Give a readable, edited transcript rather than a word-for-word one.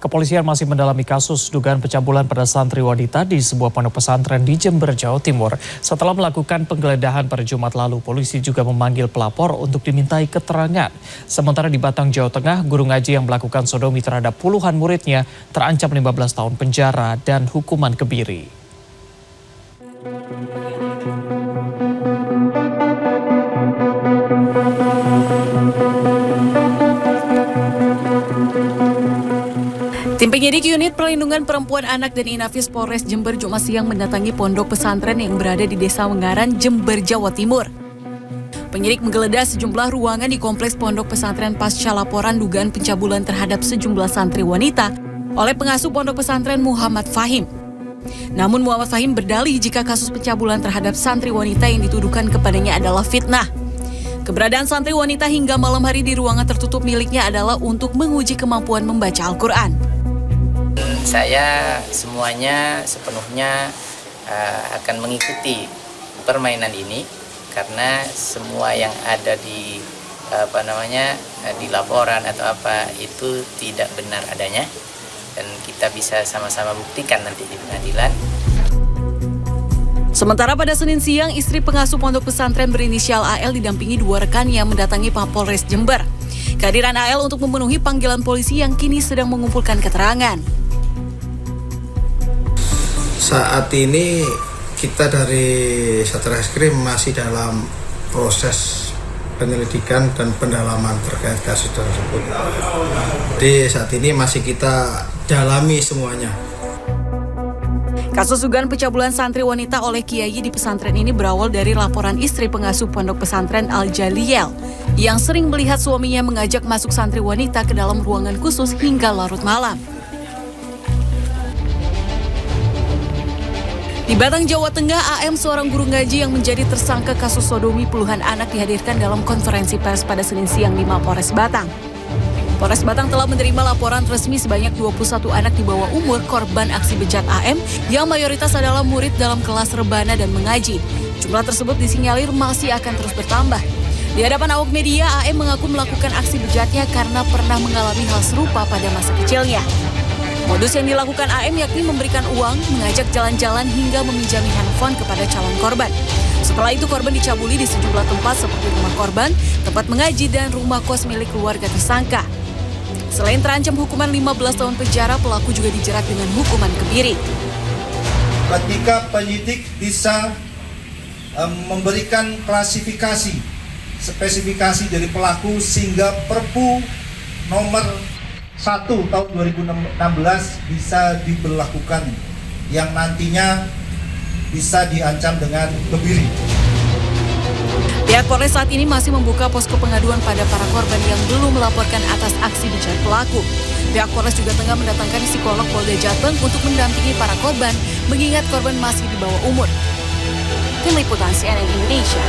Kepolisian masih mendalami kasus dugaan pencabulan pada santri wanita di sebuah pondok pesantren di Jember, Jawa Timur. Setelah melakukan penggeledahan pada Jumat lalu, polisi juga memanggil pelapor untuk dimintai keterangan. Sementara di Batang, Jawa Tengah, guru ngaji yang melakukan sodomi terhadap puluhan muridnya terancam 15 tahun penjara dan hukuman kebiri. Tim penyidik Unit Perlindungan Perempuan Anak dan Inafis Polres Jember Jumat siang mendatangi pondok pesantren yang berada di Desa Wengaran, Jember, Jawa Timur. Penyidik menggeledah sejumlah ruangan di kompleks pondok pesantren pasca laporan dugaan pencabulan terhadap sejumlah santri wanita oleh pengasuh pondok pesantren Muhammad Fahim. Namun Muhammad Fahim berdalih jika kasus pencabulan terhadap santri wanita yang dituduhkan kepadanya adalah fitnah. Keberadaan santri wanita hingga malam hari di ruangan tertutup miliknya adalah untuk menguji kemampuan membaca Al-Quran. Saya semuanya sepenuhnya akan mengikuti permainan ini karena semua yang ada di di laporan atau apa itu tidak benar adanya dan kita bisa sama-sama buktikan nanti di pengadilan. Sementara pada Senin siang, istri pengasuh pondok pesantren berinisial AL didampingi dua rekan yang mendatangi Mapolres Jember. Kehadiran AL untuk memenuhi panggilan polisi yang kini sedang mengumpulkan keterangan. Saat ini kita dari Satreskrim masih dalam proses penyelidikan dan pendalaman terkait kasus tersebut. Jadi saat ini masih kita dalami semuanya. Kasus dugaan pencabulan santri wanita oleh kiai di pesantren ini berawal dari laporan istri pengasuh pondok pesantren Al-Jaliyel yang sering melihat suaminya mengajak masuk santri wanita ke dalam ruangan khusus hingga larut malam. Di Batang, Jawa Tengah, AM, seorang guru ngaji yang menjadi tersangka kasus sodomi puluhan anak dihadirkan dalam konferensi pers pada Senin siang di Mapolres Batang. Polres Batang telah menerima laporan resmi sebanyak 21 anak di bawah umur korban aksi bejat AM yang mayoritas adalah murid dalam kelas rebana dan mengaji. Jumlah tersebut disinyalir masih akan terus bertambah. Di hadapan awak media, AM mengaku melakukan aksi bejatnya karena pernah mengalami hal serupa pada masa kecilnya. Modus yang dilakukan AM yakni memberikan uang, mengajak jalan-jalan hingga meminjami handphone kepada calon korban. Setelah itu korban dicabuli di sejumlah tempat seperti rumah korban, tempat mengaji, dan rumah kos milik keluarga tersangka. Selain terancam hukuman 15 tahun penjara, pelaku juga dijerat dengan hukuman kebiri. Ketika penyidik bisa memberikan klasifikasi, spesifikasi dari pelaku sehingga Perpu nomor 1 tahun 2016 bisa diberlakukan yang nantinya bisa diancam dengan kebiri. Pihak Polres saat ini masih membuka posko pengaduan pada para korban yang belum melaporkan atas aksi bejat pelaku. Pihak Polres juga tengah mendatangkan psikolog Polda Jateng untuk mendampingi para korban, mengingat korban masih di bawah umur. Tim Liputan CNN Indonesia.